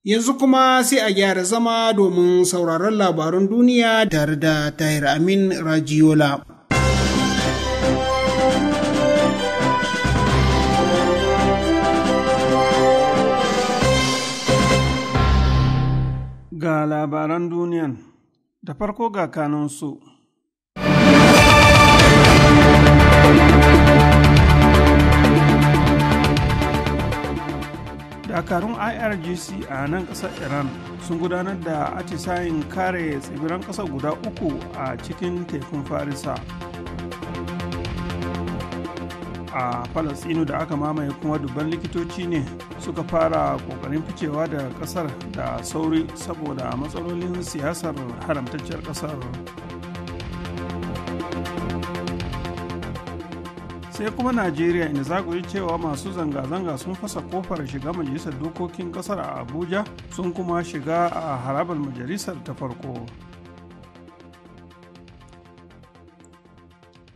Yanzu kuma sai a gyara zama domin sauraron labarun duniya tare da Tahir Amin Rajiola. Ga labaran duniyan da farko ga kanunsu. Dakarun IRGC a nan ƙasar Iran sun gudanar da atisayin kare tsibiran ƙasar guda uku a cikin tekun Farisa. A Falasɗinu da aka mamaye kuma dubban likitoci ne suka fara ƙoƙarin ficewa da ƙasar da sauri saboda matsalolin siyasar haramtacciyar ƙasar. Sai kuma Najeriya, inda za ku ji cewa masu zanga-zanga sun fasa kofar shiga majalisar dokokin kasar a Abuja sun kuma shiga a harabar majalisar ta farko.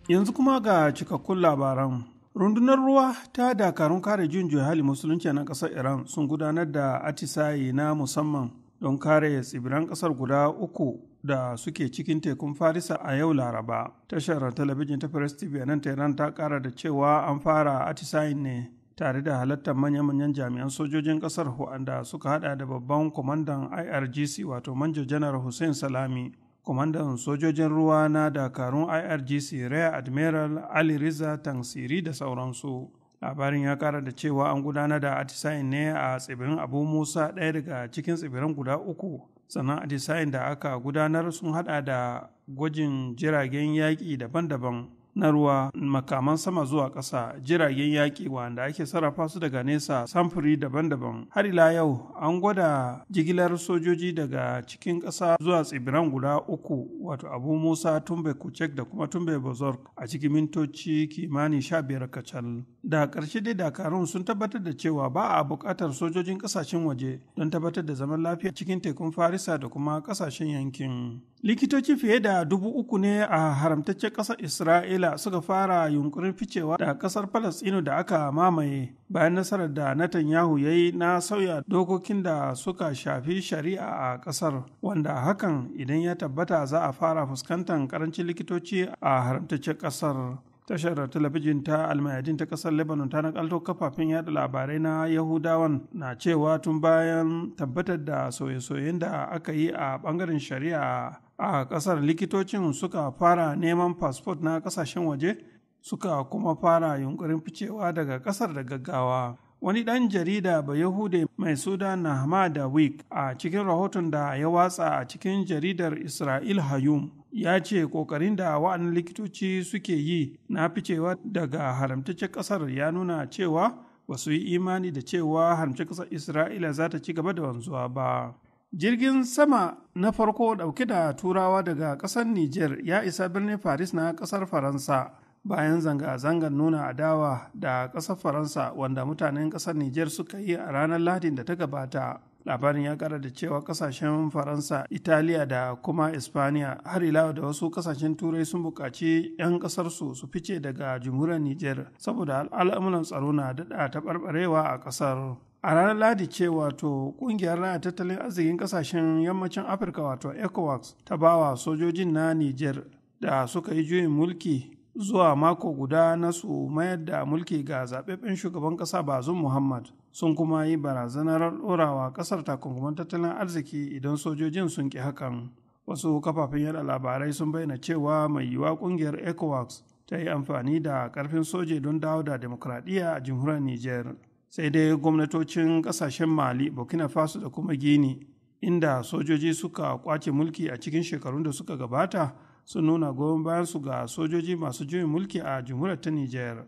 Yanzu kuma ga cikakkun labaran. Rundunar ruwa ta dakarun kare juyin juya hali musulunci na kasar Iran sun gudanar da atisaye na musamman don kare tsibiran kasar guda uku da suke cikin tekun Farisa a yau Laraba. Tashar talabijin ta Press TV a nan Tehran ta kara da cewa an fara atisayin ne tare da halartar manya-manyan jami'an sojojin kasar wanda suka hada da babban kwamandan IRGC wato Manjo Janar Hussein Salami, kwamandan sojojin ruwa na dakarun IRGC Rear Admiral Ali Riza Tangsiri da sauransu. Labarin ya kara da cewa an gudanar da atisayin ne a tsibirin Abu Musa, ɗaya daga cikin tsibiran guda uku. Sannan atisayin da aka gudanar sun hada da gwajin jiragen yaƙi daban-daban na ruwa, makaman sama zuwa ƙasa, jiragen yaƙi wanda ake sarrafa su daga nesa samfuri daban-daban. Har ila yau an gwada jigilar sojoji daga cikin ƙasa zuwa tsibiran guda uku wato Abu Musa, Tumbe Kucek da kuma Tumbe Bozorg a cikin mintoci kimanin 15 kacal. Da ƙarshe dai dakarun sun tabbatar da cewa ba a buƙatar sojojin ƙasashen waje don tabbatar da zaman lafiya cikin tekun Farisa da kuma ƙasashen yankin. Likitoci fiye da 3,000 ne a haramtaccen ƙasar Isra'ila suka fara yunkurin ficewa da ƙasar Falasɗinu da aka mamaye bayan nasarar da Netanyahu ya yi na sauya dokokin da suka shafi shari'a a ƙasar, wanda hakan idan ya tabbata za a fara fuskantar ƙarancin likitoci a haramtaccen ƙasar. Tashar talabijin ta Almayadin ta ƙasar Lebanon ta nakalto kafafen yada labarai na Yahudawan na cewa tun bayan tabbatar da sauye-sauyen da aka yi a ɓangaren shari'a a ƙasar, likitocin suka fara neman fasfot na ƙasashen waje suka kuma fara yunkurin ficewa daga ƙasar da gaggawa. Wani ɗan jarida Bayahude mai suna Nahma Dawik a cikin rahoton da ya watsa a cikin jaridar Isra'il Hayum ya ce ƙoƙarin da wa'annan likitoci suke yi na ficewa daga haramtaccen ƙasar ya nuna cewa ba su yi imani da cewa haramtaccen ƙasar Isra'ila za ta ci gaba da wanzuwa ba. Jirgin sama na farko ɗauke da turawa daga ƙasar Nijar ya isa birnin Paris na ƙasar Faransa bayan zanga-zangar nuna adawa da ƙasar Faransa wanda mutanen ƙasar Nijar suka yi a ranar Lahadin da ta gabata. Labarin ya kara da cewa kasashen Faransa, Italiya da kuma Espaniya har ila da wasu kasashen Turai sun buƙaci 'yan ƙasarsu su fice daga jamhuriyar Nijar saboda al'amuran tsaro na daɗa taɓarɓarewa a ƙasar. A ranar Ladi ce wato ƙungiyar raya tattalin arzikin ƙasashen yammacin Afirka wato ECOWAS ta bawa sojojin na Nijar da suka yi juyin mulki zuwa mako guda na su mayar da mulki ga zaɓaɓɓen shugaban ƙasa Bazoum Muhammad, sun kuma yi barazanar ɗorawa ƙasar takunkuman tattalin arziki idan sojojin sun ƙi hakan. Wasu kafafen yada labarai sun bayyana cewa mai yiwuwa ƙungiyar ECOWAS ta yi amfani da ƙarfin soje don dawo da demokradiyya a jamhuriyar Nijar. Sai dai gwamnatocin ƙasashen Mali, Burkina Faso da kuma Guinea, inda sojoji suka kwace mulki a cikin shekarun da suka gabata, sun nuna goyon bayan su ga sojoji masu juyin mulki a jamhuriyar ta Nijar.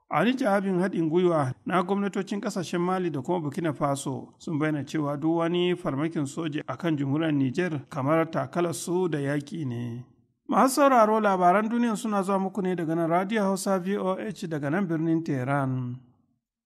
A wani jawabin haɗin gwiwa na gwamnatocin ƙasashen Mali da kuma Burkina Faso sun bayyana cewa duk wani farmakin soja a kan jamhuriyar Nijar kamar takalar su da yaƙi ne. Masu sauraro, labaran duniya suna zuwa muku ne daga nan Radio Hausa VOH daga nan birnin Tehran.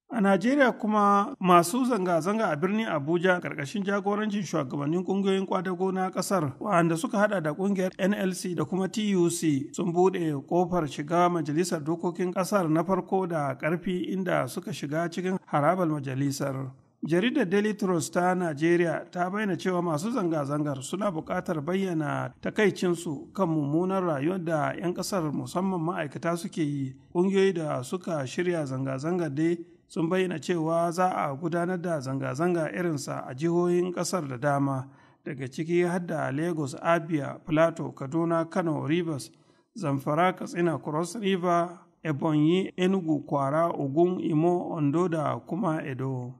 A Najeriya kuma masu zanga-zanga a birnin Abuja ƙarƙashin jagorancin shugabannin ƙungiyoyin kwadago na ƙasar wanda suka hada da ƙungiyar NLC da kuma TUC sun buɗe ƙofar shiga majalisar dokokin ƙasar na farko da ƙarfi, inda suka shiga cikin harabar majalisar. Jaridar Daily Trust ta Najeriya ta bayyana cewa masu zanga-zangar suna buƙatar bayyana takaicinsu kan mummunar rayuwar da 'yan ƙasar musamman ma'aikata suke yi. Ƙungiyoyi da suka shirya zanga-zangar dai sun bayyana cewa za a gudanar da zanga-zanga irinsa a jihohin ƙasar da dama, daga ciki har da Lagos, Abia, Plateau, Kaduna, Kano, Rivers, Zamfara, Katsina, Cross River, Ebonyi, Enugu, Kwara, Ogun, Imo, Ondo da kuma Edo.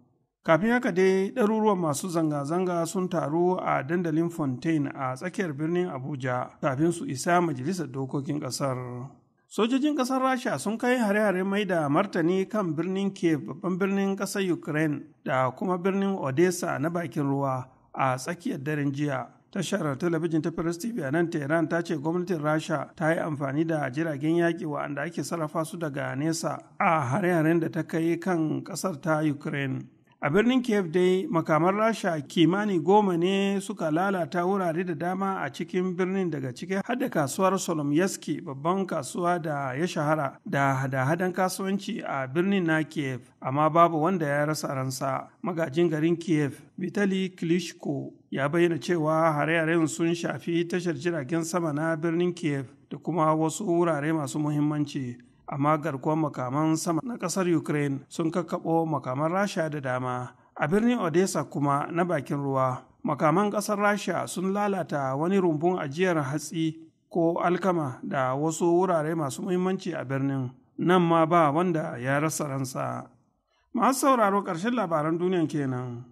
Kafin haka dai ɗaruruwan masu zanga-zanga sun taru a dandalin Fontaine a tsakiyar birnin Abuja kafin su isa majalisar dokokin ƙasar. Sojojin ƙasar Rasha sun kai hare-hare mai da martani kan birnin Kiev, babban birnin ƙasar Ukraine, da kuma birnin Odessa na bakin ruwa a tsakiyar daren jiya. Tashar talabijin ta Press TV a nan Tehran ta ce gwamnatin Rasha ta yi amfani da jiragen yaƙi wa'anda ake sarrafa su daga nesa a hare-haren da ta kai kan ƙasar ta Ukraine. A birnin Kiev dai makaman Rasha kimani 10 ne suka lalata wurare da dama a cikin birnin, daga ciki har da kasuwar Solomyevsky, babban kasuwa da ya shahara da hada-hadan kasuwanci a birnin na Kiev, amma babu wanda ya rasa ransa. Magajin garin Kiev, Vitali Klitschko, ya bayyana cewa hare-haren sun shafi tashar jiragen sama na birnin Kiev da kuma wasu wurare masu muhimmanci. Amma garkuwar makaman sama na ƙasar Ukraine sun kakkaɓo makaman Rasha da dama. A birnin Odessa kuma na bakin ruwa, makaman ƙasar Rasha sun lalata wani rumbun ajiyar hatsi ko alkama da wasu wurare masu muhimmanci a birnin. Nan ma ba wanda ya rasa ransa. Masu sauraro, ƙarshen labaran duniyan kenan.